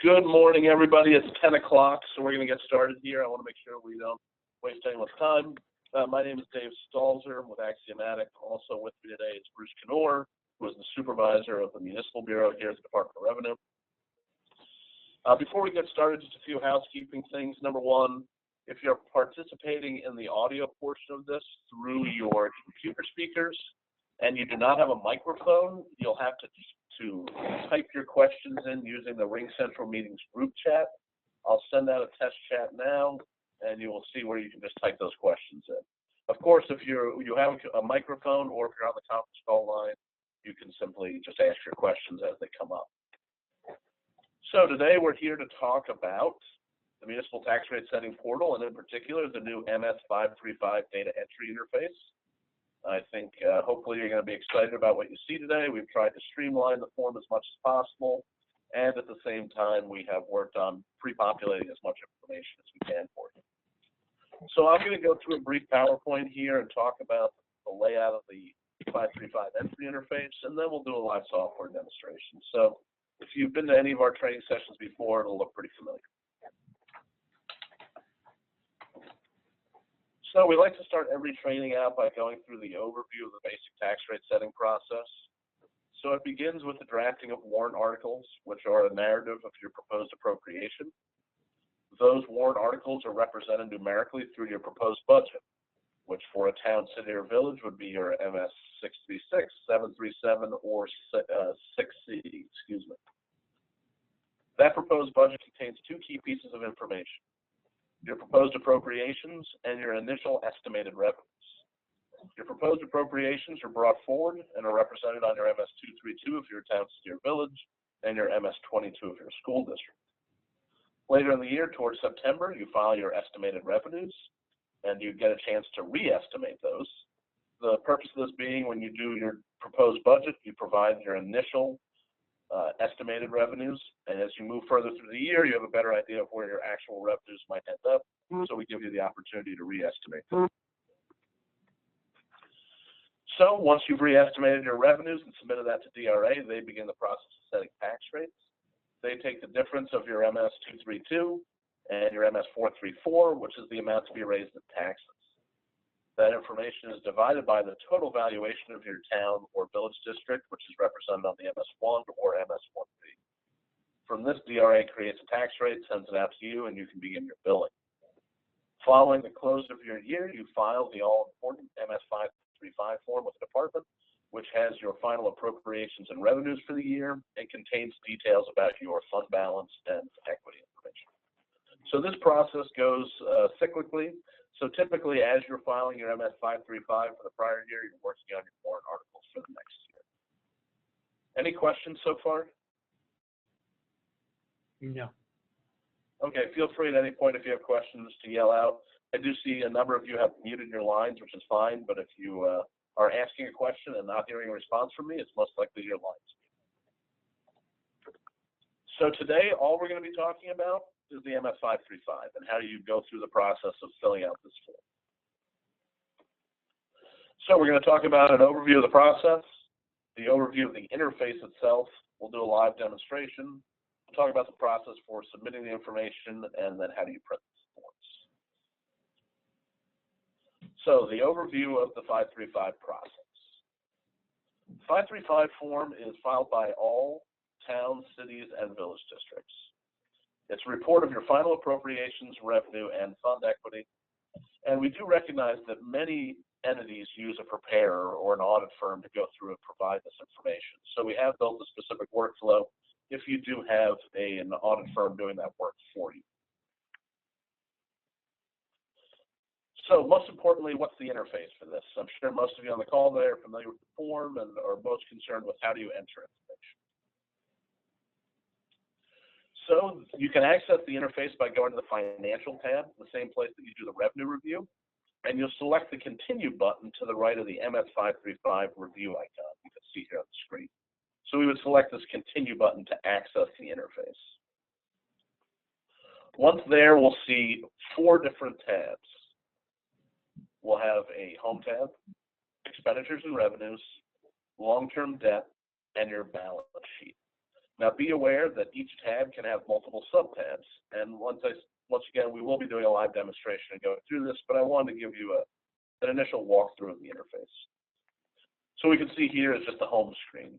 Good morning, everybody. It's 10 o'clock, so we're going to get started here. I want to make sure we don't waste anyone's time. My name is Dave Stalzer with Axiomatic. Also with me today is Bruce Knorr, who is the supervisor of the Municipal Bureau here at the Department of Revenue. Before we get started, just a few housekeeping things. Number one, if you're participating in the audio portion of this through your computer speakers and you do not have a microphone, you'll have to type your questions in using the Ring Central Meetings group chat. I'll send out a test chat now, and you will see where you can just type those questions in. Of course, if you have a microphone or if you're on the conference call line, you can simply just ask your questions as they come up. So today we're here to talk about the Municipal Tax Rate Setting Portal, and in particular, the new MS-535 data entry interface. I think hopefully you're going to be excited about what you see today. We've tried to streamline the form as much as possible, and at the same time, we have worked on pre-populating as much information as we can for you. So I'm going to go through a brief PowerPoint here and talk about the layout of the 535 entry interface, and then we'll do a live software demonstration. So if you've been to any of our training sessions before, it'll look pretty familiar. So we like to start every training out by going through the overview of the basic tax rate setting process. So it begins with the drafting of warrant articles, which are a narrative of your proposed appropriation. Those warrant articles are represented numerically through your proposed budget, which for a town, city, or village would be your MS-636, 737, or 6C, excuse me. That proposed budget contains two key pieces of information: your proposed appropriations and your initial estimated revenues. Your proposed appropriations are brought forward and are represented on your MS-232 if you're a town, city, or village, and your MS-22 if you're a school district. Later in the year, towards September, you file your estimated revenues, and you get a chance to re-estimate those. The purpose of this being, when you do your proposed budget, you provide your initial estimated revenues, and as you move further through the year, you have a better idea of where your actual revenues might end up, so we give you the opportunity to re-estimate them. So once you've re-estimated your revenues and submitted that to DRA, they begin the process of setting tax rates. They take the difference of your MS-232 and your MS-434, which is the amount to be raised in taxes. That information is divided by the total valuation of your town or village district, which is represented on the MS-1 or MS-1B. From this, DRA creates a tax rate, sends it out to you, and you can begin your billing. Following the close of your year, you file the all-important MS-535 form with the department, which has your final appropriations and revenues for the year and contains details about your fund balance and equity information. So this process goes cyclically. So typically, as you're filing your MS-535 for the prior year, you're working on your warrant articles for the next year. Any questions so far? No. Okay, feel free at any point if you have questions to yell out. I do see a number of you have muted your lines, which is fine, but if you are asking a question and not hearing a response from me, it's most likely your lines. So today, all we're going to be talking about is the MS-535 and how you go through the process of filling out this form. So we're going to talk about an overview of the process, the overview of the interface itself. We'll do a live demonstration. We'll talk about the process for submitting the information, and then how do you print these forms. So the overview of the 535 process. The 535 form is filed by all towns, cities, and village districts. It's a report of your final appropriations, revenue, and fund equity. And we do recognize that many entities use a preparer or an audit firm to go through and provide this information. So we have built a specific workflow if you do have an audit firm doing that work for you. So most importantly, what's the interface for this? I'm sure most of you on the call today are familiar with the form and are most concerned with how do you enter information. So you can access the interface by going to the Financial tab, the same place that you do the revenue review, and you'll select the Continue button to the right of the MS-535 review icon you can see here on the screen. So we would select this Continue button to access the interface. Once there, we'll see 4 different tabs. We'll have a Home tab, Expenditures and Revenues, Long-Term Debt, and your balance sheet. Now, be aware that each tab can have multiple subtabs, and once again, we will be doing a live demonstration and going through this, but I wanted to give you an initial walkthrough of the interface. So we can see here is just the home screen.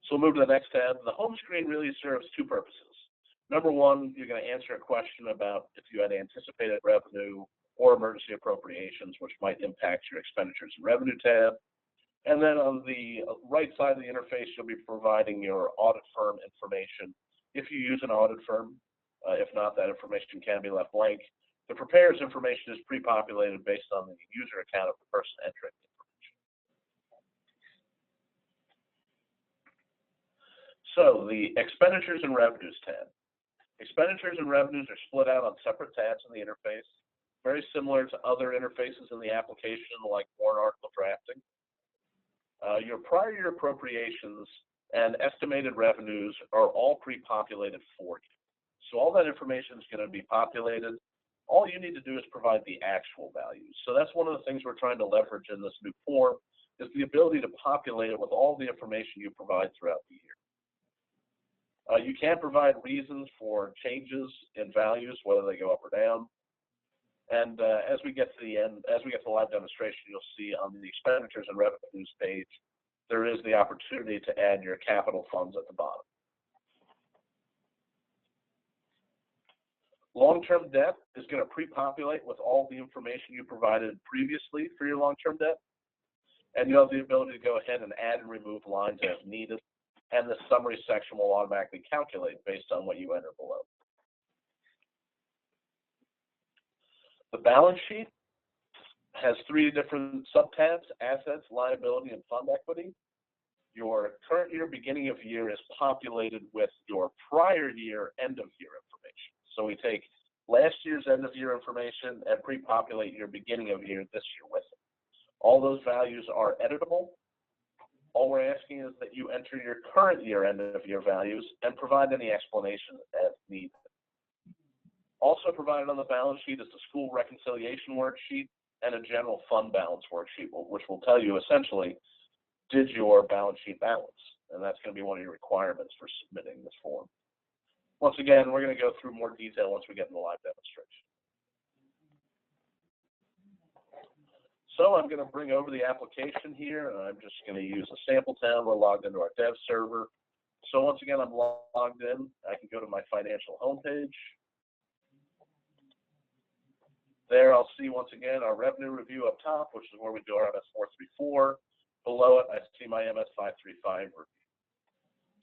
So we'll move to the next tab. The home screen really serves two purposes. Number one, you're going to answer a question about if you had anticipated revenue or emergency appropriations, which might impact your expenditures and revenue tab. And then on the right side of the interface, you'll be providing your audit firm information if you use an audit firm. If not, that information can be left blank. The preparer's information is pre-populated based on the user account of the person entering the information. So the Expenditures and Revenues tab. Expenditures and revenues are split out on separate tabs in the interface, very similar to other interfaces in the application like warrant article drafting. Your prior year appropriations and estimated revenues are all pre-populated for you. So all that information is going to be populated. All you need to do is provide the actual values. So that's one of the things we're trying to leverage in this new form, is the ability to populate it with all the information you provide throughout the year. You can provide reasons for changes in values, whether they go up or down. And as we get to the end, as we get to the live demonstration, you'll see on the Expenditures and Revenues page, there is the opportunity to add your capital funds at the bottom. Long-term debt is going to pre-populate with all the information you provided previously for your long-term debt. And you have the ability to go ahead and add and remove lines as needed. And the summary section will automatically calculate based on what you enter below. The balance sheet has three different subtabs: assets, liability, and fund equity. Your current year, beginning of year is populated with your prior year, end of year information. So we take last year's end of year information and pre-populate your beginning of year this year with it. All those values are editable. All we're asking is that you enter your current year end of year values and provide any explanation as needed. Also provided on the balance sheet is the school reconciliation worksheet and a general fund balance worksheet, which will tell you essentially, did your balance sheet balance? And that's going to be one of your requirements for submitting this form. Once again, we're going to go through more detail once we get in the live demonstration. So I'm going to bring over the application here, and I'm just going to use a sample town. We're logged into our dev server. So once again, I'm logged in. I can go to my financial homepage. There I'll see once again our revenue review up top, which is where we do our MS-434. Below it, I see my MS-535 review.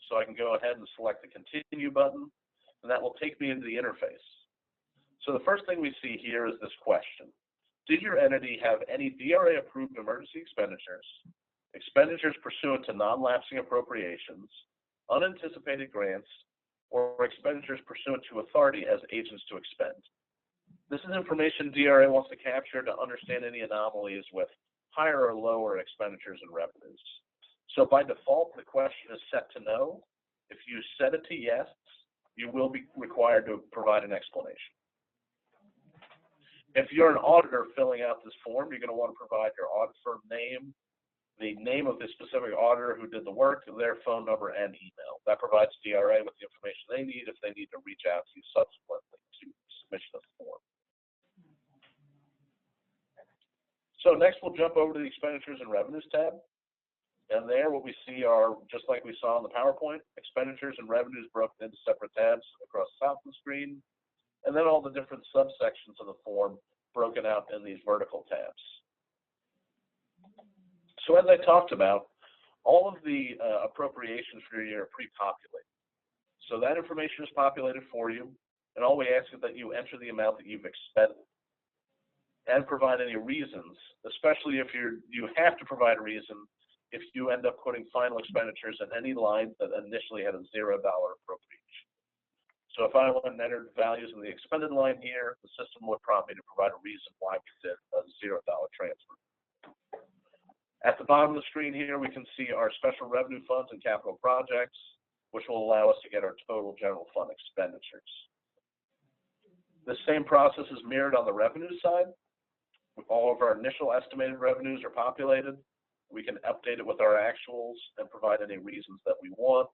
So I can go ahead and select the continue button, and that will take me into the interface. So the first thing we see here is this question. Did your entity have any DRA-approved emergency expenditures, expenditures pursuant to non-lapsing appropriations, unanticipated grants, or expenditures pursuant to authority as agents to expend? This is information DRA wants to capture to understand any anomalies with higher or lower expenditures and revenues. So by default, the question is set to no. If you set it to yes, you will be required to provide an explanation. If you're an auditor filling out this form, you're going to want to provide your audit firm name, the name of the specific auditor who did the work, their phone number, and email. That provides DRA with the information they need if they need to reach out to you subsequently to submission of the form. So next we'll jump over to the Expenditures and Revenues tab. And there what we see are, just like we saw in the PowerPoint, expenditures and revenues broken into separate tabs across the top of the screen, and then all the different subsections of the form broken out in these vertical tabs. So as I talked about, all of the appropriations for your year are pre-populated. So that information is populated for you, and all we ask is that you enter the amount that you've expended and provide any reasons, especially if you have to provide a reason if you end up putting final expenditures in any line that initially had a $0 appropriation. So if I went and entered values in the expended line here, the system would prompt me to provide a reason why we did a $0 transfer. At the bottom of the screen here, we can see our special revenue funds and capital projects, which will allow us to get our total general fund expenditures. The same process is mirrored on the revenue side. All of our initial estimated revenues are populated. We can update it with our actuals and provide any reasons that we want.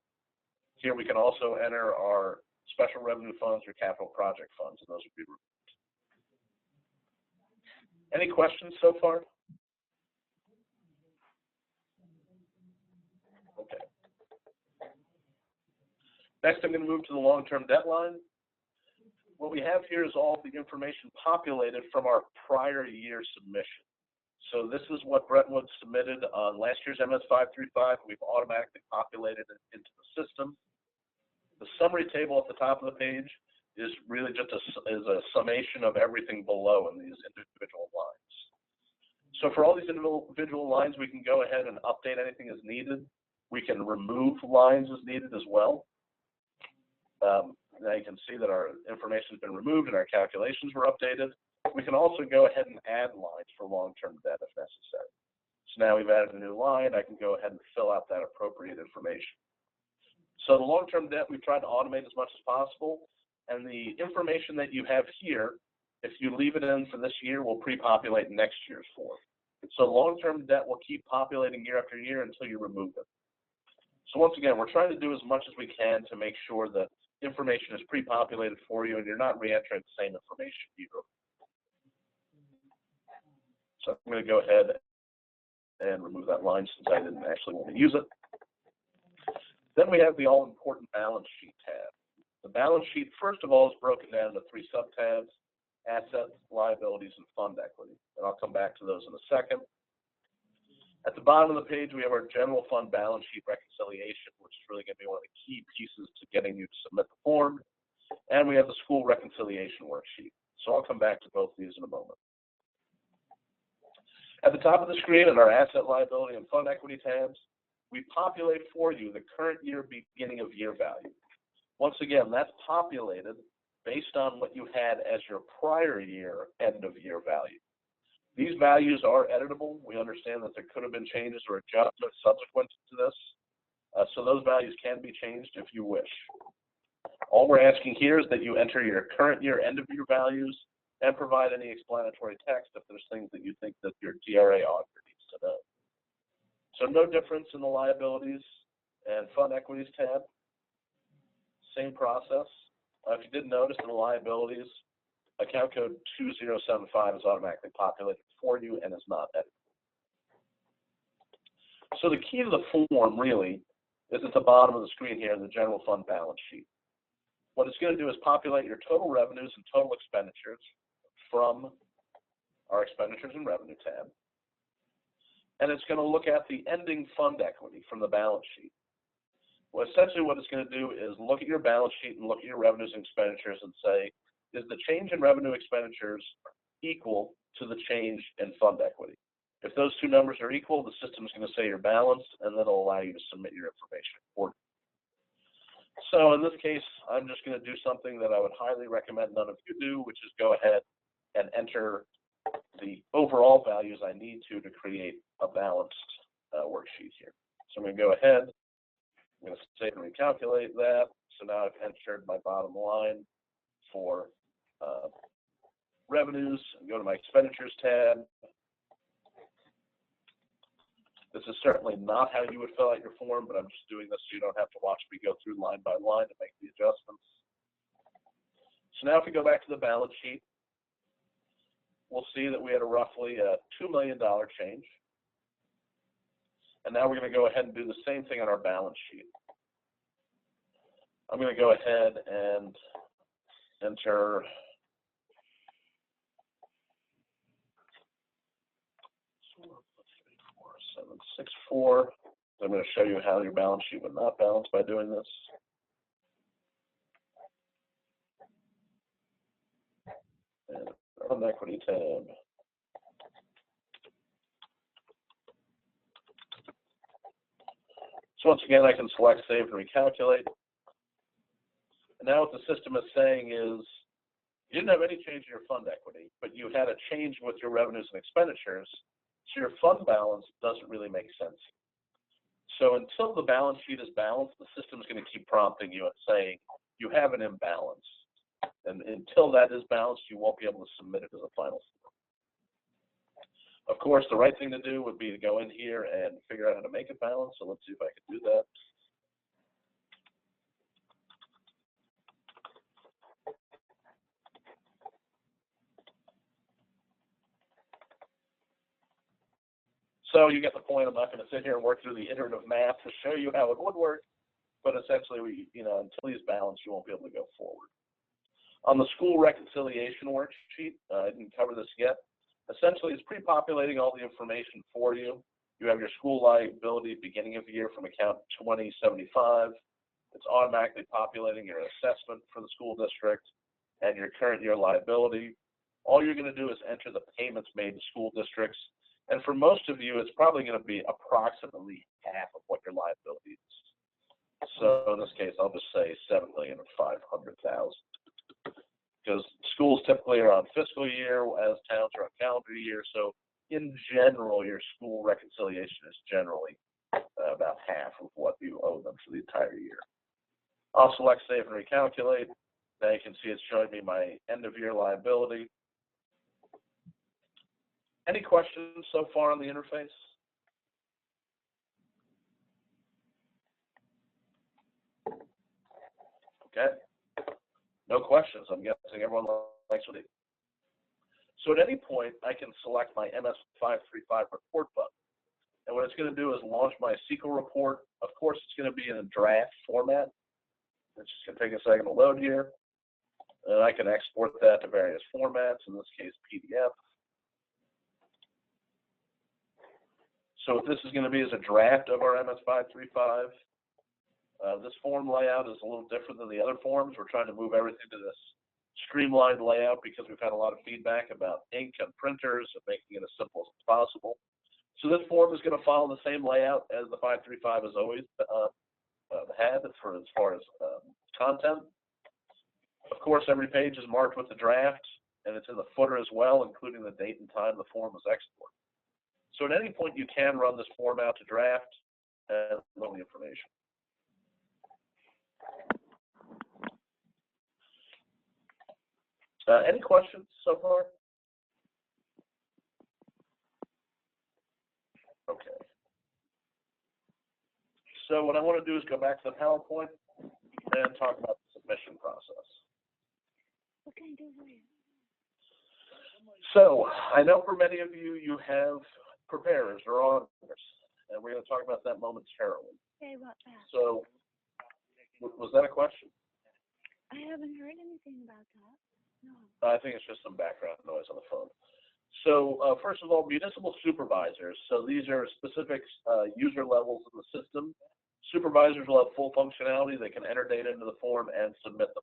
Here we can also enter our special revenue funds or capital project funds, and those would be removed. Any questions so far? Okay. Next, I'm going to move to the long-term debt line. What we have here is all the information populated from our prior year submission. So this is what Brentwood submitted on last year's MS-535. We've automatically populated it into the system. The summary table at the top of the page is really just a summation of everything below in these individual lines. So for all these individual lines, we can go ahead and update anything as needed. We can remove lines as needed as well. Now you can see that our information has been removed and our calculations were updated. We can also go ahead and add lines for long-term debt if necessary. So now we've added a new line. I can go ahead and fill out that appropriate information. So the long-term debt, we've tried to automate as much as possible. And the information that you have here, if you leave it in for this year, will pre-populate next year's form. So long-term debt will keep populating year after year until you remove it. So once again, we're trying to do as much as we can to make sure that information is pre-populated for you and you're not re-entering the same information either. So I'm going to go ahead and remove that line since I didn't actually want to use it. Then we have the all-important balance sheet tab. The balance sheet, first of all, is broken down into 3 sub-tabs: assets, liabilities, and fund equity. And I'll come back to those in a second. At the bottom of the page, we have our general fund balance sheet reconciliation, which is really going to be one of the key pieces to getting you to submit the form. And we have the school reconciliation worksheet. So I'll come back to both of these in a moment. At the top of the screen in our asset, liability, and fund equity tabs, we populate for you the current year beginning of year value. Once again, that's populated based on what you had as your prior year end of year value. These values are editable. We understand that there could have been changes or adjustments subsequent to this. So those values can be changed if you wish. All we're asking here is that you enter your current year end of year values and provide any explanatory text if there's things that you think that your DRA auditor needs to know. So no difference in the liabilities and fund equities tab. Same process. If you did notice in the liabilities, account code 2075 is automatically populated for you and is not edited. So the key to the form really is at the bottom of the screen here in the general fund balance sheet. What it's going to do is populate your total revenues and total expenditures from our expenditures and revenue tab. And it's going to look at the ending fund equity from the balance sheet. Well, essentially what it's going to do is look at your balance sheet and look at your revenues and expenditures and say, is the change in revenue expenditures equal to the change in fund equity? If those two numbers are equal, the system is going to say you're balanced, and that'll allow you to submit your information accordingly. So in this case, I'm just going to do something that I would highly recommend none of you do, which is go ahead and enter the overall values I need to create a balanced worksheet here. So I'm going to go ahead, I'm going to save and recalculate that. So now I've entered my bottom line for revenues, and go to my expenditures tab. This is certainly not how you would fill out your form, but I'm just doing this so you don't have to watch me go through line by line to make the adjustments. So now if we go back to the balance sheet, we'll see that we had a roughly $2 million change. And now we're going to go ahead and do the same thing on our balance sheet. I'm going to go ahead and enter $764. I'm going to show you how your balance sheet would not balance by doing this. And fund equity tab. So once again, I can select save and recalculate. And now what the system is saying is, you didn't have any change in your fund equity, but you had a change with your revenues and expenditures, so your fund balance doesn't really make sense. So until the balance sheet is balanced, the system is going to keep prompting you and saying, you have an imbalance. And until that is balanced, you won't be able to submit it as a final form. Of course, the right thing to do would be to go in here and figure out how to make it balanced. So let's see if I can do that. So you get the point. I'm not going to sit here and work through the iterative math to show you how it would work, but essentially, until these balance, you won't be able to go forward. On the school reconciliation worksheet, I didn't cover this yet. Essentially, it's pre-populating all the information for you. You have your school liability beginning of year from account 2075. It's automatically populating your assessment for the school district and your current year liability. All you're going to do is enter the payments made to school districts. And for most of you, it's probably going to be approximately half of what your liability is. So in this case, I'll just say $7,500,000. Because schools typically are on fiscal year, as towns are on calendar year. So in general, your school reconciliation is generally about half of what you owe them for the entire year. I'll select Save and Recalculate. Now you can see it's showing me my end of year liability. Any questions so far on the interface? Okay. No questions. I'm guessing everyone likes what they do. So at any point, I can select my MS-535 report button. And what it's going to do is launch my SQL report. Of course, it's going to be in a draft format. It's just going to take a second to load here. And I can export that to various formats, in this case, PDF. So what this is going to be is a draft of our MS-535. This form layout is a little different than the other forms. We're trying to move everything to this streamlined layout because we've had a lot of feedback about ink and printers and making it as simple as possible. So this form is going to follow the same layout as the 535 has always had as far as content. Of course, every page is marked with the draft, and it's in the footer as well, including the date and time the form was exported. So at any point, you can run this form out to draft and load the information. Any questions so far? Okay. So what I want to do is go back to the PowerPoint and talk about the submission process. What can I do for you? So I know for many of you, you have preparers or auditors, and we're going to talk about that momentarily. Say what that? So was that a question? I haven't heard anything about that. No. I think it's just some background noise on the phone. So first of all, municipal supervisors. So these are specific user levels in the system. Supervisors will have full functionality. They can enter data into the form and submit them.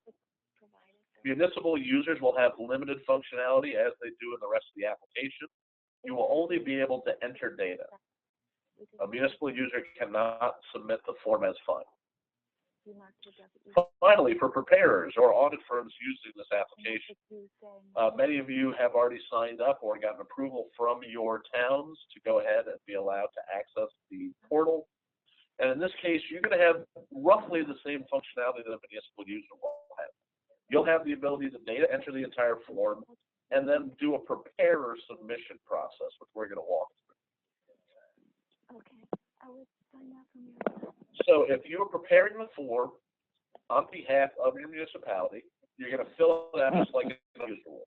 Municipal users will have limited functionality as they do in the rest of the application. You will only be able to enter data. A municipal user cannot submit the form as file. Finally, for preparers or audit firms using this application, many of you have already signed up or gotten approval from your towns to go ahead and be allowed to access the portal. And in this case, you're going to have roughly the same functionality that a municipal user will have. You'll have the ability to data enter the entire form and then do a preparer submission process, which we're going to walk through. Okay, I will find out from you. So if you're preparing the form on behalf of your municipality, you're going to fill it out just like usual.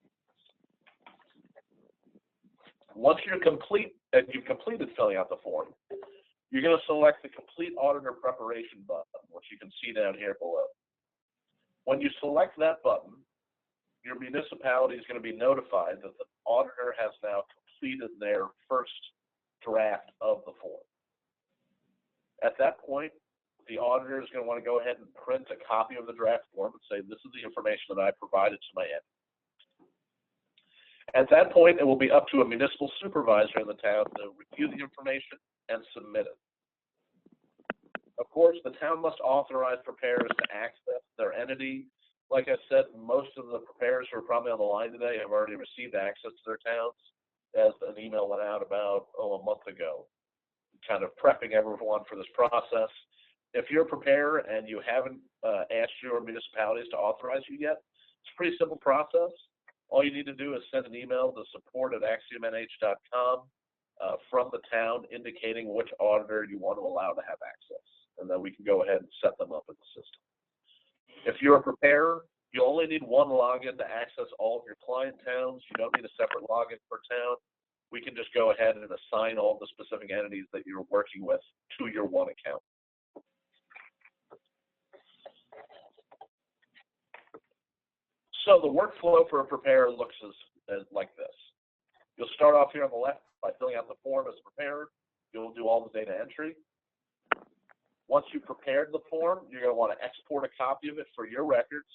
Once you're complete and you've completed filling out the form, you're going to select the Complete Auditor Preparation button, which you can see down here below. When you select that button, your municipality is going to be notified that the auditor has now completed their first draft of the form. At that point, the auditor is going to want to go ahead and print a copy of the draft form and say, this is the information that I provided to my entity. At that point, it will be up to a municipal supervisor in the town to review the information and submit it. Of course, the town must authorize preparers to access their entity. Like I said, most of the preparers who are probably on the line today have already received access to their towns, as an email went out about a month ago, kind of prepping everyone for this process. If you're a preparer and you haven't asked your municipalities to authorize you yet, it's a pretty simple process. All you need to do is send an email to support@axiomnh.com from the town indicating which auditor you want to allow to have access, and then we can go ahead and set them up in the system. If you're a preparer, you only need one login to access all of your client towns. You don't need a separate login per town. we can just go ahead and assign all the specific entities that you're working with to your one account. So the workflow for a preparer looks as like this. You'll start off here on the left by filling out the form as a preparer. You'll do all the data entry. Once you've prepared the form, you're going to want to export a copy of it for your records.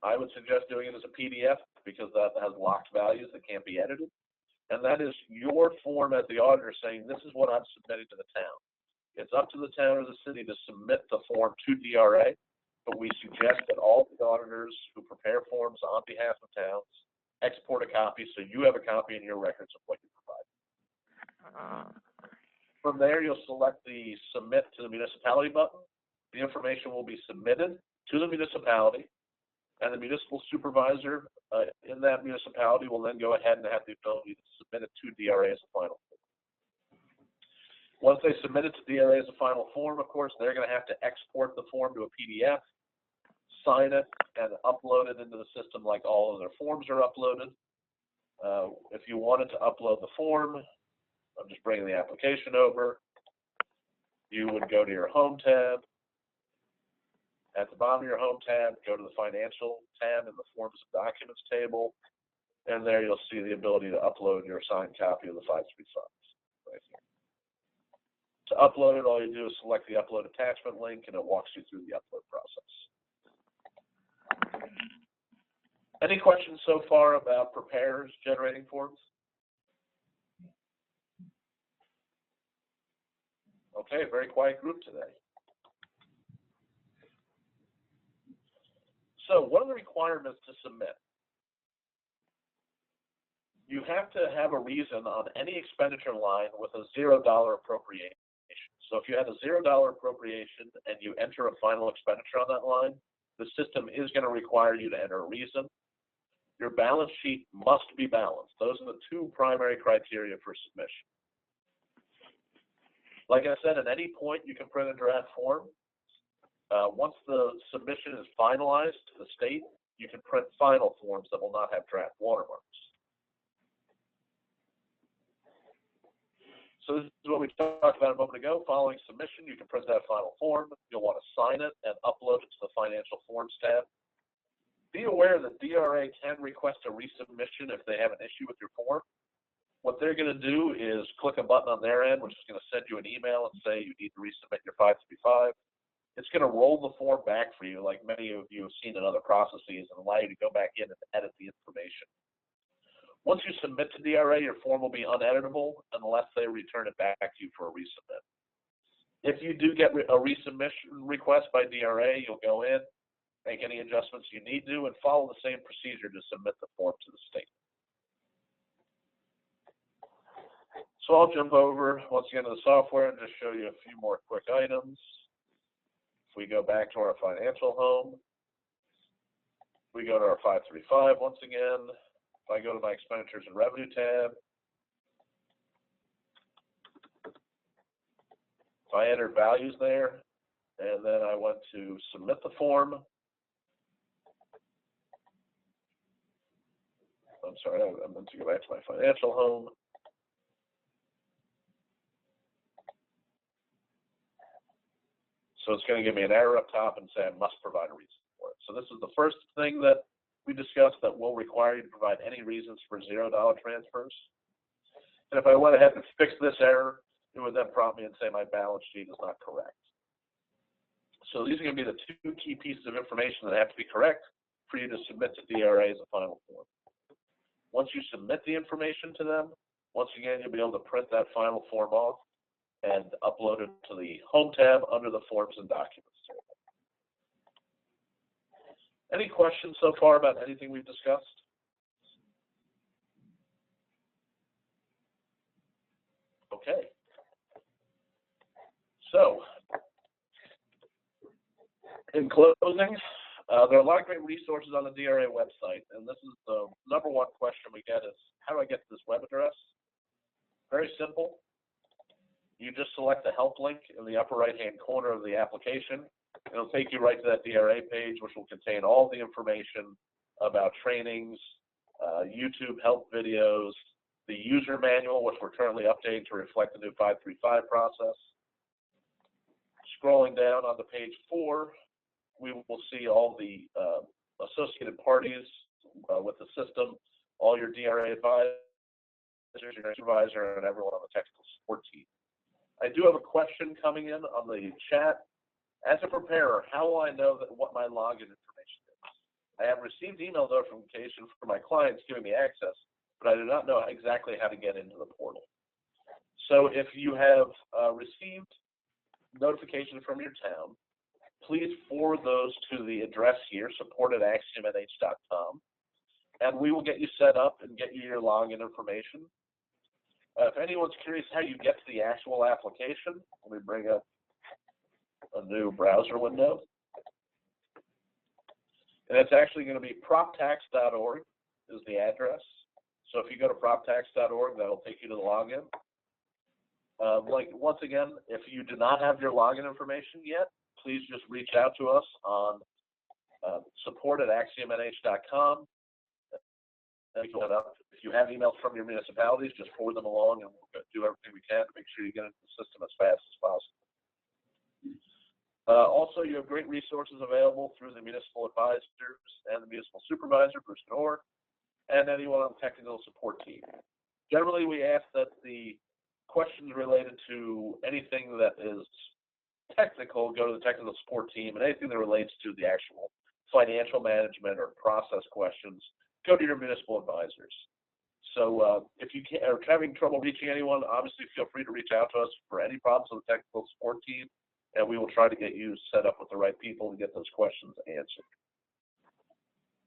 I would suggest doing it as a PDF because that has locked values that can't be edited. And that is your form as the auditor saying, this is what I'm submitting to the town. It's up to the town or the city to submit the form to DRA, but we suggest that all the auditors who prepare forms on behalf of towns export a copy so you have a copy in your records of what you provide. From there, you'll select the Submit to the Municipality button. The information will be submitted to the municipality, and the municipal supervisor in that municipality will then go ahead and have the ability to submit it to DRA as a final form. Once they submit it to DRA as a final form, of course, they're going to have to export the form to a PDF, sign it, and upload it into the system like all of their forms are uploaded. If you wanted to upload the form, I'm just bringing the application over. You would go to your Home tab. At the bottom of your Home tab, go to the Financial tab in the Forms and Documents table, and there you'll see the ability to upload your signed copy of the 535 right here. To upload it, all you do is select the Upload Attachment link, and it walks you through the upload process. Any questions so far about preparers generating forms? Okay, very quiet group today. So what are the requirements to submit? You have to have a reason on any expenditure line with a $0 appropriation. So if you had a $0 appropriation and you enter a final expenditure on that line, the system is going to require you to enter a reason. Your balance sheet must be balanced. Those are the two primary criteria for submission. Like I said, at any point you can print a draft form. Once the submission is finalized to the state, you can print final forms that will not have draft watermarks. So this is what we talked about a moment ago. Following submission, you can print that final form. You'll want to sign it and upload it to the Financial Forms tab. Be aware that DRA can request a resubmission if they have an issue with your form. What they're going to do is click a button on their end, which is going to send you an email and say you need to resubmit your 535. It's going to roll the form back for you, like many of you have seen in other processes, and allow you to go back in and edit the information. Once you submit to DRA, your form will be uneditable unless they return it back to you for a resubmit. If you do get a resubmission request by DRA, you'll go in, make any adjustments you need to, and follow the same procedure to submit the form to the state. So I'll jump over once again to the software and just show you a few more quick items. If we go back to our Financial Home, we go to our 535 once again. If I go to my Expenditures and Revenue tab, if I entered values there, and then I went to submit the form. I'm sorry, I meant to go back to my Financial Home. So it's going to give me an error up top and say I must provide a reason for it. So this is the first thing that we discussed that will require you to provide any reasons for $0 transfers. And if I went ahead and fixed this error, it would then prompt me and say my balance sheet is not correct. So these are going to be the two key pieces of information that have to be correct for you to submit to DRA as a final form. Once you submit the information to them, once again, you'll be able to print that final form off and upload it to the Home tab under the Forms and Documents tab. Any questions so far about anything we've discussed? Okay. So, in closing, there are a lot of great resources on the DRA website, and this is the number one question we get is, how do I get to this web address? Very simple. You just select the help link in the upper right-hand corner of the application. It'll take you right to that DRA page, which will contain all the information about trainings, YouTube help videos, the user manual, which we're currently updating to reflect the new 535 process. Scrolling down onto page 4, we will see all the associated parties with the system, all your DRA advisors, your supervisor, and everyone on the technical support team. I do have a question coming in on the chat. As a preparer, how will I know what my login information is? I have received email notification from my clients giving me access, but I do not know exactly how to get into the portal. So if you have received notification from your town, please forward those to the address here, support@axiomnh.com, and we will get you set up and get you your login information. If anyone's curious how you get to the actual application, let me bring up a new browser window. And it's actually going to be proptax.org is the address. So if you go to proptax.org, that'll take you to the login. Once again, if you do not have your login information yet, please just reach out to us on support@axiomnh.com. If you have emails from your municipalities, just forward them along, and we'll do everything we can to make sure you get into the system as fast as possible. Also, you have great resources available through the municipal advisors and the municipal supervisor, Bruce Knorr, and anyone on the technical support team. Generally, we ask that the questions related to anything that is technical go to the technical support team, and anything that relates to the actual financial management or process questions go to your municipal advisors. So if you are having trouble reaching anyone, obviously feel free to reach out to us for any problems with the technical support team, and we will try to get you set up with the right people to get those questions answered.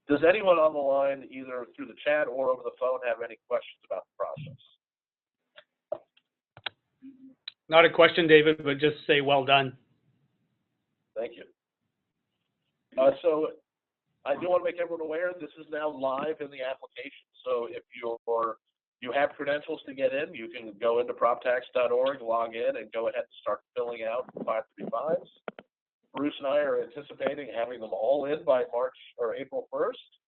Does anyone on the line, either through the chat or over the phone, have any questions about the process? Not a question, David, but just say well done. Thank you. So I do want to make everyone aware this is now live in the application. So if you have credentials to get in, you can go into proptax.org, log in, and go ahead and start filling out 535s. Bruce and I are anticipating having them all in by March or April 1st.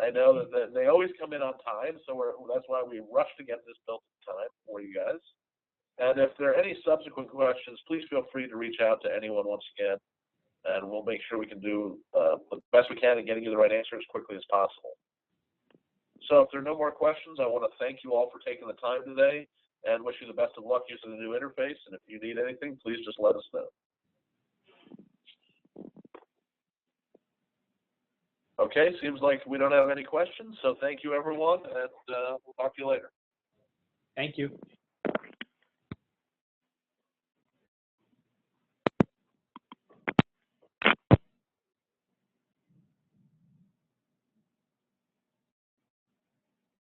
I know that they always come in on time, so that's why we rush to get this built in time for you guys. And if there are any subsequent questions, please feel free to reach out to anyone once again, and we'll make sure we can do the best we can in getting you the right answer as quickly as possible. So if there are no more questions, I want to thank you all for taking the time today and wish you the best of luck using the new interface. And if you need anything, please just let us know. Okay, seems like we don't have any questions. So thank you, everyone, and we'll talk to you later. Thank you.